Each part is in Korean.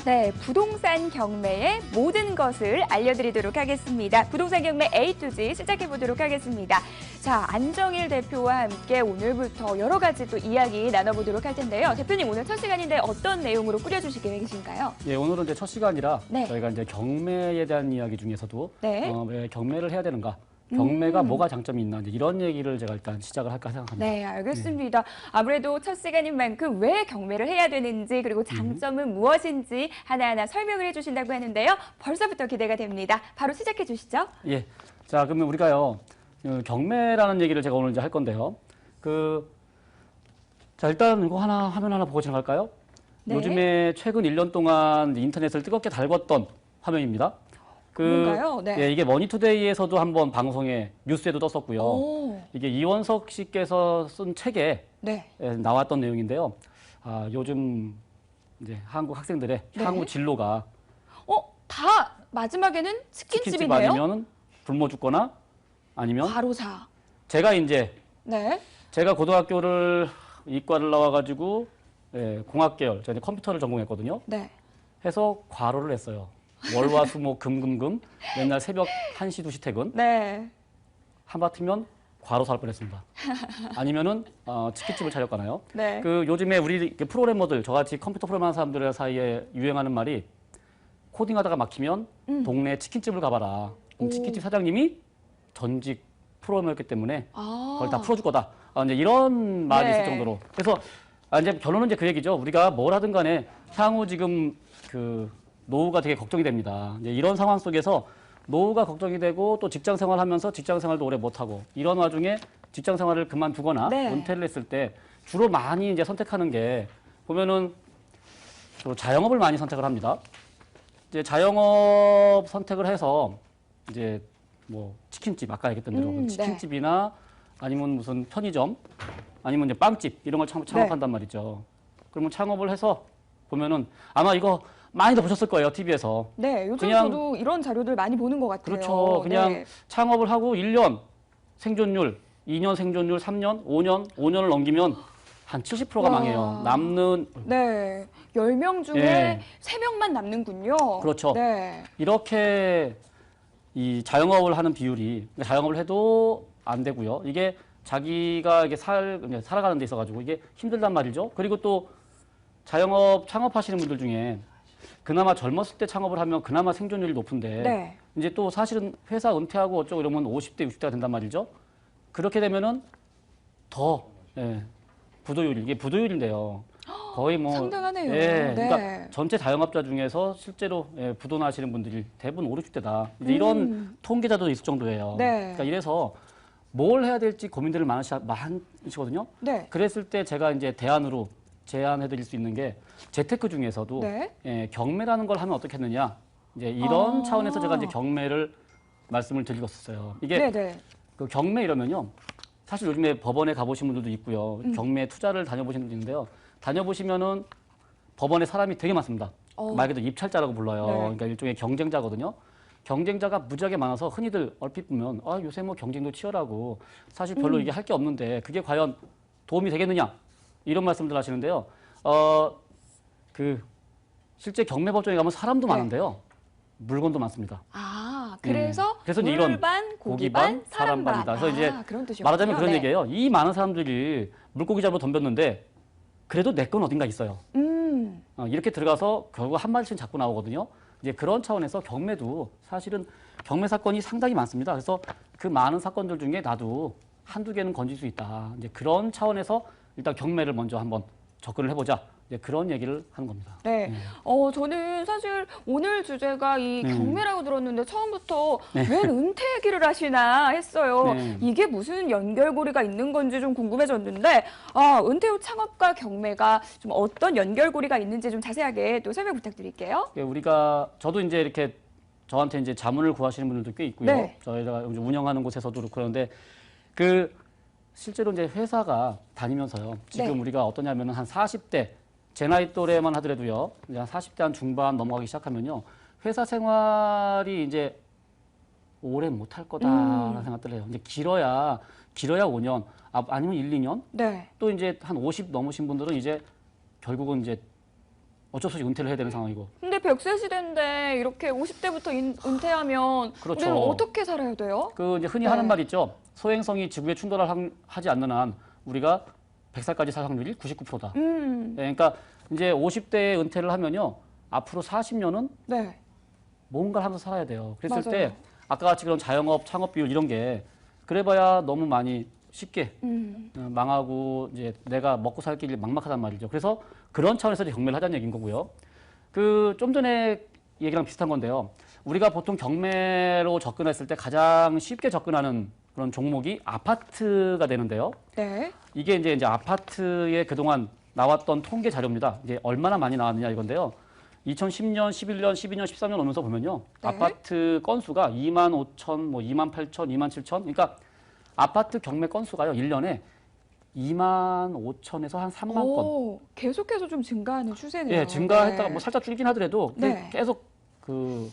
네, 부동산 경매의 모든 것을 알려드리도록 하겠습니다. 부동산 경매 A to Z 시작해보도록 하겠습니다. 자, 안정일 대표와 함께 오늘부터 여러 가지 또 이야기 나눠보도록 할 텐데요. 대표님, 오늘 첫 시간인데 어떤 내용으로 꾸려주실 계획이신가요? 예, 오늘은 이제 첫 시간이라 네. 저희가 이제 경매에 대한 이야기 중에서도 네. 왜 경매를 해야 되는가? 경매가 뭐가 장점이 있나 이제 이런 얘기를 제가 일단 시작을 할까 생각합니다. 네, 알겠습니다. 아무래도 첫 시간인 만큼 왜 경매를 해야 되는지 그리고 장점은 무엇인지 하나하나 설명을 해주신다고 하는데요. 벌써부터 기대가 됩니다. 바로 시작해 주시죠. 예, 자 그러면 우리가요 경매라는 얘기를 제가 오늘 이제 할 건데요. 자 일단 이거 화면 하나 보고 지나갈까요? 네. 요즘에 최근 1년 동안 인터넷을 뜨겁게 달궜던 화면입니다. 그런가요? 네. 예, 이게 머니투데이에서도 한번 방송에 뉴스에도 떴었고요. 오. 이게 이원석 씨께서 쓴 책에 네. 나왔던 내용인데요. 요즘 이제 한국 학생들의 네. 향후 진로가 다 마지막에는 치킨집 치킨집이네요. 아니면 굶어 죽거나 아니면 과로사. 제가 이제 네. 제가 고등학교를 이과를 나와가지고 공학계열, 제가 이제 컴퓨터를 전공했거든요. 네. 해서 과로를 했어요. 월화수목 금금금 맨날 새벽 1시 2시 퇴근. 네. 하마터면 과로사 할 뻔했습니다. 아니면은 치킨집을 차렸거나요. 네. 요즘에 우리 프로그래머들 저같이 컴퓨터 프로그램하는 사람들 사이에 유행하는 말이 코딩하다가 막히면 동네 치킨집을 가봐라. 그럼 오. 치킨집 사장님이 전직 프로그래머였기 때문에 아. 그걸 다 풀어줄 거다. 이제 이런 말이 네. 있을 정도로. 그래서 이제 결론은 이제 그 얘기죠. 우리가 뭘 하든 간에 향후 지금 노후가 되게 걱정이 됩니다. 이제 이런 상황 속에서 노후가 걱정이 되고 또 직장 생활하면서 직장 생활도 오래 못하고 이런 와중에 직장 생활을 그만두거나 네. 은퇴를 했을 때 주로 많이 이제 선택하는 게 보면은 또 자영업을 많이 선택을 합니다. 이제 자영업 선택을 해서 이제 뭐 치킨집 아까 얘기했던 대로 네. 치킨집이나 아니면 무슨 편의점 아니면 이제 빵집 이런 걸 창업한단 말이죠. 그러면 창업을 해서 보면은 아마 이거 많이들 보셨을 거예요, TV에서. 네, 요즘 그냥- 저도 이런 자료들 많이 보는 것 같아요. 그렇죠. 그냥 네. 창업을 하고 1년 생존율, 2년 생존율, 3년, 5년을 넘기면 한 70%가 와. 망해요. 남는 네. 10명 중에 예. 3명만 남는군요. 그렇죠. 네. 이렇게 이 자영업을 하는 비율이 자영업을 해도 안 되고요. 이게 자기가 이게 살아가는 데 있어가지고 이게 힘들단 말이죠. 그리고 또 자영업 창업하시는 분들 중에 그나마 젊었을 때 창업을 하면 그나마 생존율이 높은데 네. 이제 또 사실은 회사 은퇴하고 어쩌고 이러면 50대, 60대가 된단 말이죠. 그렇게 되면은 더 부도율이 이게 부도율인데요. 거의 뭐 상당하네요. 예, 네. 그러니까 전체 자영업자 중에서 실제로 부도나시는 분들이 대부분 5, 60대다. 이제 이런 통계자도 있을 정도예요. 네. 그러니까 이래서 뭘 해야 될지 고민들을 많으시거든요. 네. 그랬을 때 제가 이제 대안으로 제안해드릴 수 있는 게 재테크 중에서도 네. 경매라는 걸 하면 어떻겠느냐. 이제 이런 아. 차원에서 제가 이제 경매를 말씀을 드리겠어요. 이게 네네. 경매 이러면요. 사실 요즘에 법원에 가보신 분들도 있고요. 경매 투자를 다녀보신 분도 있는데요. 다녀보시면은 법원에 사람이 되게 많습니다. 말 그대로 입찰자라고 불러요. 네. 그러니까 일종의 경쟁자거든요. 경쟁자가 무지하게 많아서 흔히들 얼핏 보면 요새 뭐 경쟁도 치열하고 사실 별로 이게 할 게 없는데 그게 과연 도움이 되겠느냐 이런 말씀들 하시는데요. 실제 경매 법정에 가면 사람도 네. 많은데요. 물건도 많습니다. 그래서 그래서 이제 이런 물반, 고기 고기반, 반, 사람 사람 반이다. 반. 그래서 이제 그런 뜻이군요. 말하자면 그런 네. 얘기예요. 이 많은 사람들이 물고기 잡으러 덤볐는데 그래도 내 건 어딘가 있어요. 이렇게 들어가서 결국 한 마리씩 잡고 나오거든요. 이제 그런 차원에서 경매도 사실은 경매 사건이 상당히 많습니다. 그래서 그 많은 사건들 중에 나도 한두 개는 건질 수 있다. 이제 그런 차원에서 일단 경매를 먼저 한번 접근을 해보자. 이제 그런 얘기를 하는 겁니다. 네. 저는 사실 오늘 주제가 이 경매라고 들었는데 처음부터 웬 은퇴 얘기를 하시나 했어요. 네. 이게 무슨 연결고리가 있는 건지 좀 궁금해졌는데, 은퇴 후 창업과 경매가 좀 어떤 연결고리가 있는지 좀 자세하게 또 설명 부탁드릴게요. 저도 이제 이렇게 저한테 이제 자문을 구하시는 분들도 꽤 있고요. 네. 저희가 이제 운영하는 곳에서도 그렇고 그런데 실제로 이제 회사가 다니면서요. 지금 네. 우리가 어떠냐면은 한 40대 제 나이 또래만 하더라도요. 이제 한 40대 한 중반 넘어가기 시작하면요. 회사 생활이 이제 오래 못 할 거다라는 생각들 해요. 이제 길어야 5년, 아니면 1, 2년. 네. 또 이제 한 50 넘으신 분들은 이제 결국은 이제 어쩔 수 없이 은퇴를 해야 되는 상황이고. 근데 100세 시대인데 이렇게 50대부터 은퇴하면 그렇죠. 우리는 어떻게 살아야 돼요? 그 이제 흔히 네. 하는 말 있죠. 소행성이 지구에 충돌을 하지 않는 한 우리가 100살까지 살 확률이 99%다. 그러니까 이제 50대에 은퇴를 하면요. 앞으로 40년은 네. 뭔가를 하면서 살아야 돼요. 그랬을 맞아요. 때 아까 같이 그런 자영업, 창업 비율 이런 게 그래봐야 너무 많이 쉽게 망하고 이제 내가 먹고 살 길이 막막하단 말이죠. 그래서 그런 차원에서 이제 경매를 하자는 얘기인 거고요. 그 좀 전에 얘기랑 비슷한 건데요. 우리가 보통 경매로 접근했을 때 가장 쉽게 접근하는 그런 종목이 아파트가 되는데요. 네. 이게 이제 아파트에 그동안 나왔던 통계 자료입니다. 이게 얼마나 많이 나왔느냐 이건데요. 2010년, 11년, 12년, 13년 오면서 보면요. 네. 아파트 건수가 2만 5천, 뭐 2만 8천, 2만 7천. 그러니까 아파트 경매 건수가요. 1년에 2만 5천에서 한 3만 건. 오, 계속해서 좀 증가하는 추세네요. 예, 증가했다가 네. 뭐 살짝 줄긴 하더라도 네. 계속 그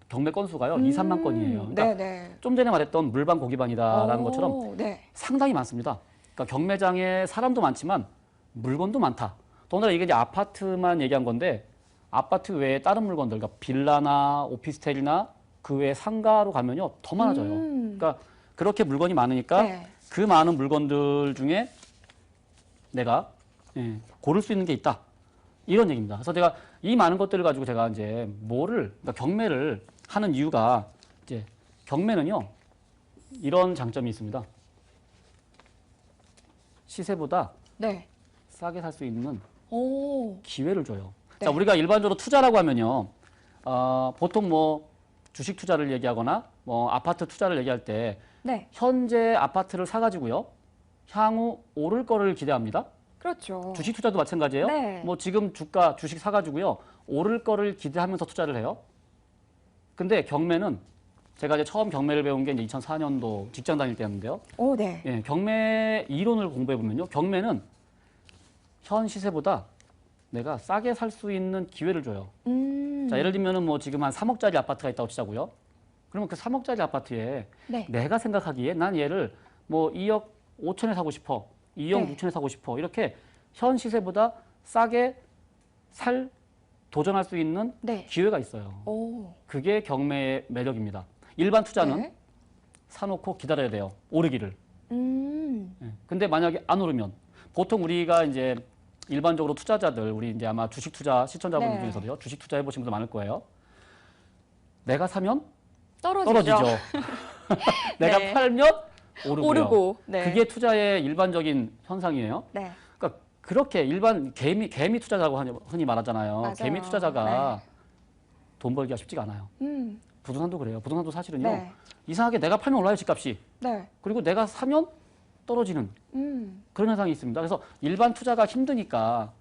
경매 건수가요. 2, 3만 건이에요. 그러니까 네네. 좀 전에 말했던 물반 고기반이다라는 것처럼 네. 상당히 많습니다. 그러니까 경매장에 사람도 많지만 물건도 많다. 더군다나 이게 이제 아파트만 얘기한 건데 아파트 외에 다른 물건들, 그러니까 빌라나 오피스텔이나 그 외에 상가로 가면요 더 많아져요. 그러니까 그렇게 물건이 많으니까 네. 그 많은 물건들 중에 내가 고를 수 있는 게 있다. 이런 얘기입니다. 그래서 제가 이 많은 것들을 가지고 제가 이제 그러니까 경매를 하는 이유가 이제 경매는요 이런 장점이 있습니다. 시세보다 네. 싸게 살 수 있는 오. 기회를 줘요. 네. 자, 우리가 일반적으로 투자라고 하면요, 보통 뭐 주식 투자를 얘기하거나 뭐 아파트 투자를 얘기할 때 네. 현재 아파트를 사가지고요, 향후 오를 거를 기대합니다. 그렇죠. 주식 투자도 마찬가지예요. 네. 뭐 지금 주식 사가지고요, 오를 거를 기대하면서 투자를 해요. 근데 경매는 제가 이제 처음 경매를 배운 게 이제 2004년도 직장 다닐 때였는데요. 오, 네. 예, 경매 이론을 공부해 보면요, 경매는 현 시세보다 내가 싸게 살 수 있는 기회를 줘요. 자, 예를 들면은 뭐 지금 한 3억짜리 아파트가 있다고 치자고요. 그러면 그 3억짜리 아파트에 네. 내가 생각하기에 난 얘를 뭐 2억 5천에 사고 싶어, 2억 네. 6천에 사고 싶어 이렇게 현 시세보다 싸게 도전할 수 있는 네. 기회가 있어요. 오. 그게 경매의 매력입니다. 일반 투자는 네. 사놓고 기다려야 돼요. 오르기를. 음. 예. 근데 만약에 안 오르면 보통 우리가 이제 일반적으로 투자자들 우리 이제 아마 주식 투자 시청자분 네. 중에서도요. 주식 투자 해보신 분들 많을 거예요. 내가 사면 떨어지죠. 떨어지죠. 내가 네. 팔면 오르고요. 오르고. 네. 그게 투자의 일반적인 현상이에요. 네. 그러니까 그렇게 일반 개미 투자자라고 흔히 말하잖아요. 맞아요. 개미 투자자가 돈 벌기가 쉽지가 않아요. 부동산도 그래요. 부동산도 사실은요. 네. 이상하게 내가 팔면 올라요, 집값이. 네. 그리고 내가 사면 떨어지는 그런 현상이 있습니다. 그래서 일반 투자가 힘드니까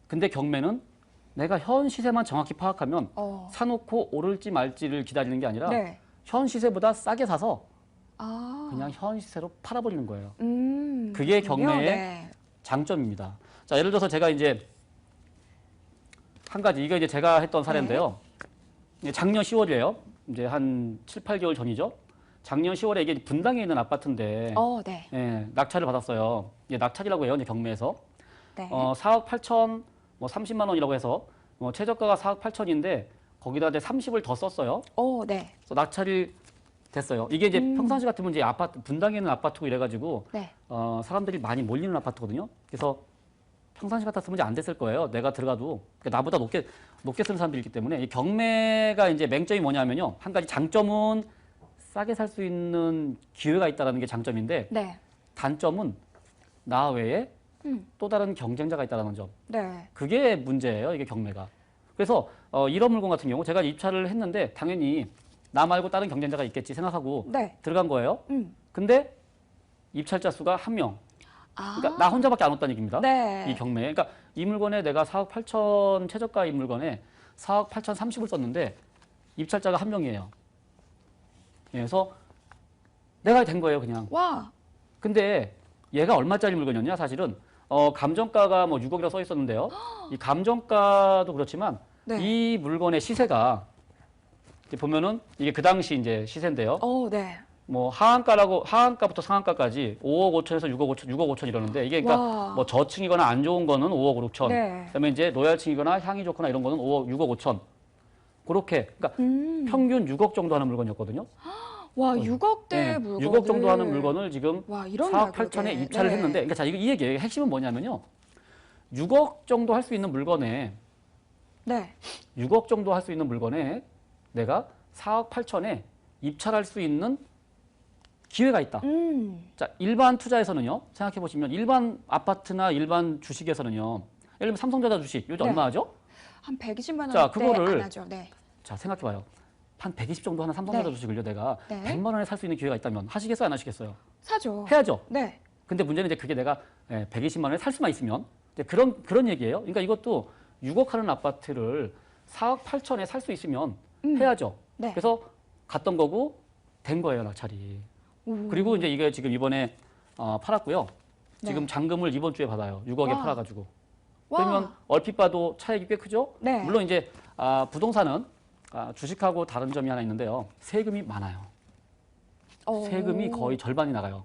근데 경매는 내가 현 시세만 정확히 파악하면 사놓고 오를지 말지를 기다리는 게 아니라 네. 현 시세보다 싸게 사서 아. 그냥 현 시세로 팔아버리는 거예요. 그렇군요. 그게 경매의 네. 장점입니다. 자, 예를 들어서 제가 이제 한 가지 이거 이제 제가 했던 사례인데요. 이제 작년 10월이에요. 이제 한 7, 8개월 전이죠. 작년 10월에 이게 분당에 있는 아파트인데 네. 예, 낙찰을 받았어요. 이게 낙찰이라고 해요. 이제 경매에서. 네. 4억 8천 뭐 30만 원이라고 해서 최저가가 4억 8천인데 거기다 이제 30을 더 썼어요. 네. 그래서 낙찰이 됐어요. 이게 이제 평상시 같으면 이제 분당에 있는 아파트고 이래가지고 네. 사람들이 많이 몰리는 아파트거든요. 그래서 평상시 같았으면 이제 안 됐을 거예요. 내가 들어가도 그러니까 나보다 높게 쓰는 사람들이 있기 때문에 이 경매가 이제 맹점이 뭐냐면요. 한 가지 장점은 싸게 살 수 있는 기회가 있다는 게 장점인데 네. 단점은 나 외에 또 다른 경쟁자가 있다는 점. 네. 그게 문제예요. 이게 경매가. 그래서 이런 물건 같은 경우 제가 입찰을 했는데 당연히 나 말고 다른 경쟁자가 있겠지 생각하고 네. 들어간 거예요. 근데 입찰자 수가 1명. 그러니까 나 혼자밖에 안 왔다는 얘기입니다. 네. 이 경매에. 그러니까 이 물건에 내가 4억 8천 최저가 이 물건에 4억 8천 30을 썼는데 입찰자가 1명이에요. 그래서 내가 된 거예요, 그냥. 와. 근데 얘가 얼마짜리 물건이었냐, 사실은. 감정가가 뭐 6억이라고 써 있었는데요. 이 감정가도 그렇지만 네. 이 물건의 시세가 이제 보면은 이게 그 당시 이제 시세인데요. 네. 뭐 하한가부터 상한가까지 5억 5천에서 6억 5천, 6억 5천 이러는데 이게 그러니까 와. 뭐 저층이거나 안 좋은 거는 5억 5, 6천. 네. 그다음에 이제 로얄층이거나 향이 좋거나 이런 거는 5억, 6억 5천. 그렇게 그러니까 평균 6억 정도 하는 물건이었거든요. 와, 6억대 네, 물건을 6억 정도 하는 물건을 지금 와, 이런 4억 가격에. 8천에 입찰을 네. 했는데 그러니까 자, 이 얘기예요. 핵심은 뭐냐면요. 6억 정도 할 수 있는 물건에 네. 6억 정도 할 수 있는 물건에 내가 4억 8천에 입찰할 수 있는 기회가 있다. 자, 일반 투자에서는요. 생각해 보시면 일반 아파트나 일반 주식에서는요. 예를 들면 삼성전자 주식 요즘 네. 얼마 하죠? 한 120만 원대 자, 그거를 안 하죠. 네. 자, 생각해 봐요. 한 120 정도 하는 삼성전자 네. 주식을요. 내가 네. 100만 원에 살 수 있는 기회가 있다면 하시겠어요, 안 하시겠어요? 사죠. 해야죠. 네. 근데 문제는 이제 그게 내가 120만 원에 살 수만 있으면 이제 그런 얘기예요. 그러니까 이것도 6억 하는 아파트를 4억 8천에 살 수 있으면 해야죠. 네. 그래서 갔던 거고 된 거예요, 낙찰이. 그리고 이제 이게 지금 이번에 팔았고요. 지금 네. 잔금을 이번 주에 받아요. 6억에 와. 팔아가지고. 와. 그러면 얼핏 봐도 차익이 꽤 크죠? 네. 물론 이제 부동산은 주식하고 다른 점이 하나 있는데요. 세금이 많아요. 세금이 거의 절반이 나가요.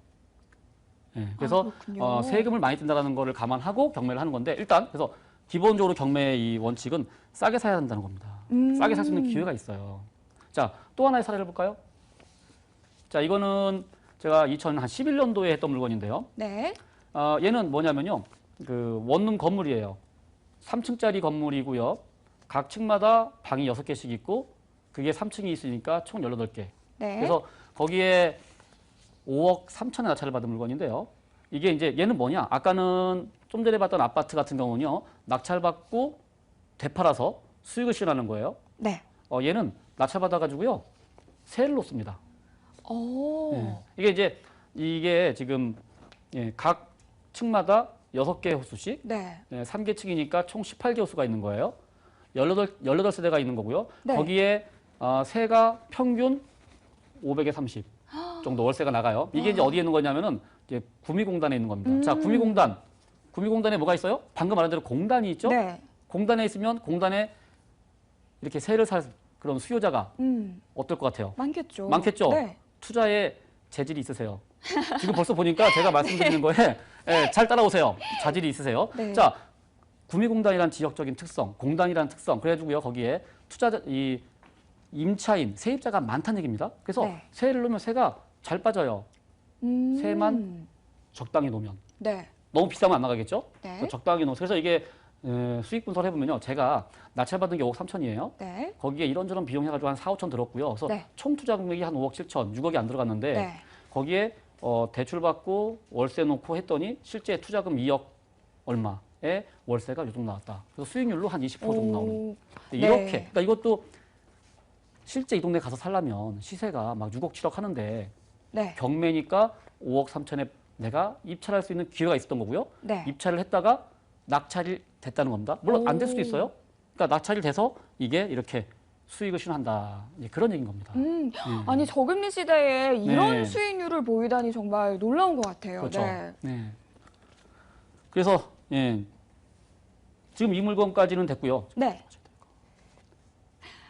네, 그래서 그렇군요. 세금을 많이 뜬다는 거를 감안하고 경매를 하는 건데 일단 그래서 기본적으로 경매의 이 원칙은 싸게 사야 한다는 겁니다. 싸게 살 수 있는 기회가 있어요. 자, 또 하나의 사례를 볼까요? 자, 이거는 제가 2011년도에 했던 물건인데요. 네. 얘는 뭐냐면요. 그 원룸 건물이에요. 3층짜리 건물이고요. 각 층마다 방이 6개씩 있고 그게 3층이 있으니까 총 18개. 네. 그래서 거기에 5억 3천에 낙찰을 받은 물건인데요. 이게 이제 얘는 뭐냐? 아까는 좀 전에 봤던 아파트 같은 경우는요. 낙찰받고 되팔아서 수익을 실현하는 거예요. 네. 얘는 낙찰받아가지고요. 세를 놓습니다. 오. 예. 이게 지금 각 층마다 6개 호수씩 네. 3개 층이니까 총 18개 호수가 있는 거예요. 18세대가 있는 거고요. 네. 거기에 세가 평균 500에 30 정도 월세가 나가요. 이게 이제 어디에 있는 거냐면은 이제 구미공단에 있는 겁니다. 자, 구미공단에 뭐가 있어요? 방금 말한 대로 공단이 있죠? 네. 공단에 있으면 공단에 이렇게 세를 살 그런 수요자가 어떨 것 같아요? 많겠죠. 많겠죠? 네. 투자에 재질이 있으세요. 지금 벌써 보니까 제가 말씀드리는 거에 잘 따라오세요. 자질이 있으세요. 네. 자, 구미공단이란 지역적인 특성, 공단이란 특성, 그래가지고요 거기에 투자자 이 임차인, 세입자가 많다는 얘기입니다. 그래서 네. 세를 놓으면 세가 잘 빠져요. 세만 적당히 놓으면 네. 너무 비싸면 안 나가겠죠? 네. 그래서 적당히 놓으면 그래서 이게 수익 분석을 해보면요, 제가 낙찰받은 게 5억 3천이에요. 네. 거기에 이런저런 비용 해가지고 한 4, 5천 들었고요. 그래서 네. 총 투자 금액이 한 5억 7천, 6억이 안 들어갔는데 네. 거기에 대출 받고 월세 놓고 했더니 실제 투자금 2억 얼마에 월세가 요 정도 나왔다. 그래서 수익률로 한 20% 정도 나오는. 이렇게. 네. 그러니까 이것도 실제 이 동네 가서 살려면 시세가 막 6억 7억 하는데 네. 경매니까 5억 3천에 내가 입찰할 수 있는 기회가 있었던 거고요. 네. 입찰을 했다가 낙찰이 됐다는 겁니다. 물론 안 될 수도 있어요. 그러니까 낙찰이 돼서 이게 이렇게 수익을 실현한다. 이제 그런 얘기인 겁니다. 아니 저금리 시대에 이런 네. 수익률을 보이다니 정말 놀라운 것 같아요. 그렇죠. 네. 네. 그래서 지금 이 물건까지는 됐고요. 네.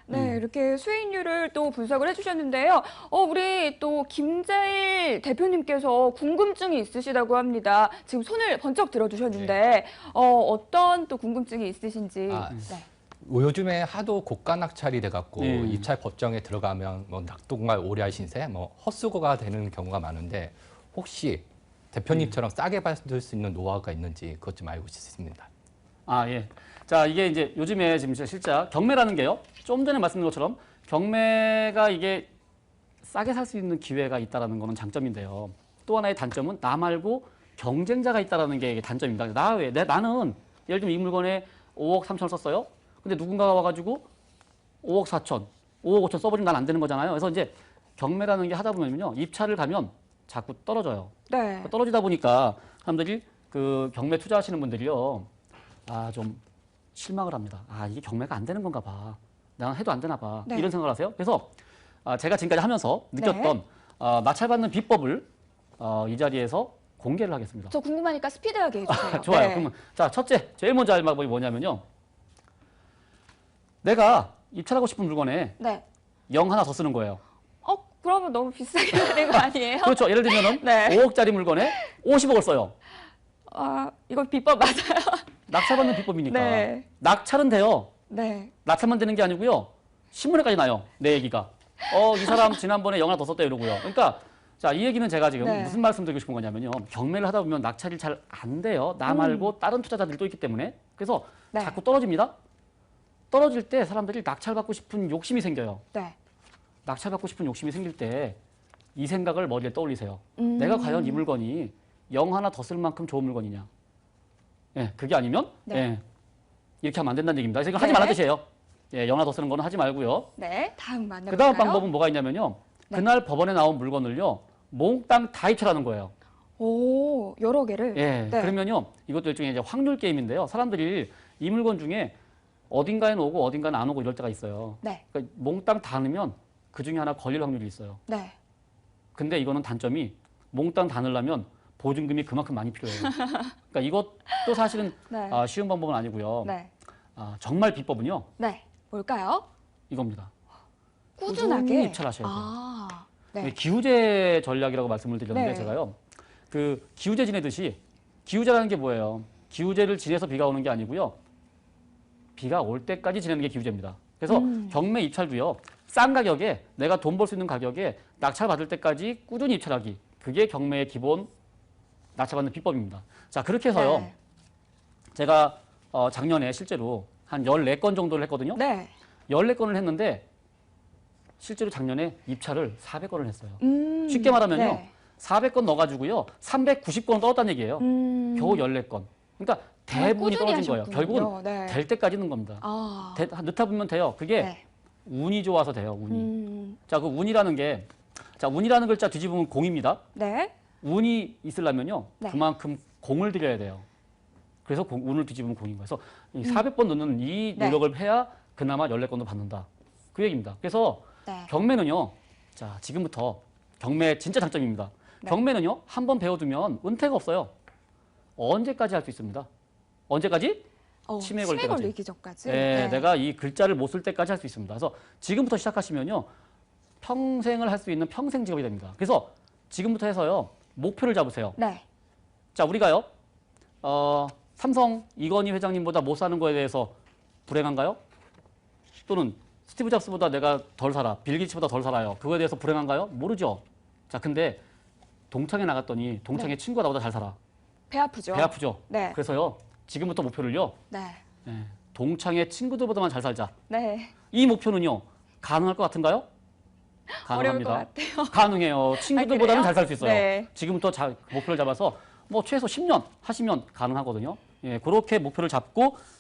네, 이렇게 수익률을 또 분석을 해주셨는데요. 우리 또 김자일 대표님께서 궁금증이 있으시다고 합니다. 지금 손을 번쩍 들어주셨는데 어떤 또 궁금증이 있으신지. 네. 요즘에 하도 고가 낙찰이 돼갖고 네. 입찰 법정에 들어가면 뭐 낙동강 오리알 신세, 뭐 헛수고가 되는 경우가 많은데 혹시 대표님처럼 싸게 받을 수 있는 노하우가 있는지 그것 좀 알고 싶습니다. 예. 자, 이게 이제 요즘에 지금 실제 경매라는 게요. 좀 전에 말씀드린 것처럼 경매가 이게 싸게 살 수 있는 기회가 있다라는 거는 장점인데요. 또 하나의 단점은 나 말고 경쟁자가 있다라는 게 단점입니다. 나는 예를 들면 이 물건에 5억 3천을 썼어요. 근데 누군가가 와가지고 5억 4천, 5억 5천 써버리면 난 안 되는 거잖아요. 그래서 이제 경매라는 게 하다 보면요. 입찰을 가면 자꾸 떨어져요. 네. 떨어지다 보니까 사람들이 그 경매 투자하시는 분들이요. 좀 실망을 합니다. 이게 경매가 안 되는 건가 봐. 나는 해도 안 되나 봐. 네. 이런 생각을 하세요. 그래서 제가 지금까지 하면서 느꼈던 낙찰받는 비법을 이 자리에서 공개를 하겠습니다. 저 궁금하니까 스피드하게 해주세요. 좋아요. 네. 그러면 자, 첫째, 제일 먼저 할 방법이 뭐냐면요. 내가 입찰하고 싶은 물건에 네. 0 하나 더 쓰는 거예요. 그러면 너무 비싸게 되는 거 아니에요? 그렇죠. 예를 들면은 네. 5억짜리 물건에 50억을 써요. 아, 이건 비법 맞아요. 낙찰받는 비법이니까. 네. 낙찰은 돼요. 네. 낙찰만 되는 게 아니고요. 신문에까지 나요. 내 얘기가. 이 사람 지난번에 영화 더 썼다 이러고요. 그러니까 자, 이 얘기는 제가 지금 네. 무슨 말씀 드리고 싶은 거냐면요. 경매를 하다 보면 낙찰이 잘 안 돼요. 나 말고 다른 투자자들이 또 있기 때문에. 그래서 네. 자꾸 떨어집니다. 떨어질 때 사람들이 낙찰받고 싶은 욕심이 생겨요. 네. 낙찰받고 싶은 욕심이 생길 때 이 생각을 머리에 떠올리세요. 내가 과연 이 물건이 영 하나 더 쓸 만큼 좋은 물건이냐. 예, 그게 아니면 네. 예, 이렇게 하면 안 된다는 얘기입니다. 그래서 이거 네. 하지 말라는 뜻이에요. 예, 영 하나 더 쓰는 거는 하지 말고요. 네. 다음 만나볼까요? 그 다음 방법은 뭐가 있냐면요. 네. 그날 법원에 나온 물건을요. 몽땅 다 입찰하는 거예요. 오, 여러 개를. 예, 네. 그러면요. 이것도 일종의 이제 확률 게임인데요. 사람들이 이 물건 중에 어딘가에는 오고 어딘가는 안 오고 이럴 때가 있어요. 네. 그러니까 몽땅 다 넣으면 그 중에 하나 걸릴 확률이 있어요. 네. 근데 이거는 단점이 몽땅 다 넣으려면 보증금이 그만큼 많이 필요해요. 그러니까 이것도 사실은 네. 쉬운 방법은 아니고요. 네. 정말 비법은요. 네. 뭘까요? 이겁니다. 꾸준하게 꾸준히 입찰하셔야 돼요. 아. 네. 기우제 전략이라고 말씀을 드렸는데 네. 제가요. 그 기우제 지내듯이 기우제라는 게 뭐예요? 기우제를 지내서 비가 오는 게 아니고요. 비가 올 때까지 지내는 게 기우제입니다. 그래서 경매 입찰도요. 싼 가격에 내가 돈 벌 수 있는 가격에 낙찰 받을 때까지 꾸준히 입찰하기. 그게 경매의 기본 낙찰받는 비법입니다. 자, 그렇게 해서요. 네. 제가 작년에 실제로 한 14건 정도를 했거든요. 네. 14건을 했는데 실제로 작년에 입찰을 400건을 했어요. 음. 쉽게 말하면요. 네. 400건 넣어가지고요. 390건 떠왔다는 얘기예요. 겨우 14건. 그러니까 대부분이 꾸준히 떨어진 거예요. 하셨군요. 결국은 네. 될 때까지 넣은 겁니다. 아. 넣다 보면 돼요. 그게 네. 운이 좋아서 돼요. 운이. 음. 자, 그 운이라는 게 자, 운이라는 글자 뒤집으면 공입니다. 네. 운이 있으려면요. 네. 그만큼 공을 들여야 돼요. 그래서 운을 뒤집으면 공인 거예요. 그래서 이 400번 넣는 이 네. 노력을 해야 그나마 14건도 받는다. 그 얘기입니다. 그래서 네. 경매는요. 자, 지금부터 경매 진짜 장점입니다. 네. 경매는요. 한 번 배워두면 은퇴가 없어요. 언제까지 할 수 있습니다. 언제까지? 치매 걸 때까지. 걸리기 전까지. 네, 내가 이 글자를 못 쓸 때까지 할 수 있습니다. 그래서 지금부터 시작하시면요. 평생을 할 수 있는 평생 직업이 됩니다. 그래서 지금부터 해서요. 목표를 잡으세요. 네. 자, 우리가요. 삼성 이건희 회장님보다 못 사는 거에 대해서 불행한가요? 또는 스티브 잡스보다 내가 덜 살아, 빌 게이츠보다 덜 살아요. 그거에 대해서 불행한가요? 모르죠. 자, 근데 동창회 나갔더니 동창회 친구가 나보다 잘 살아. 배 아프죠. 배 아프죠. 네. 그래서요. 지금부터 목표를요. 네. 동창회 친구들보다만 잘 살자. 네. 이 목표는요. 가능할 것 같은가요? 어려울 것 가능합니다. 같아요. 가능해요. 친구들보다는 그래요? 잘 살 수 있어요. 네. 지금부터 목표를 잡아서 뭐 최소 10년 하시면 가능하거든요. 예, 그렇게 목표를 잡고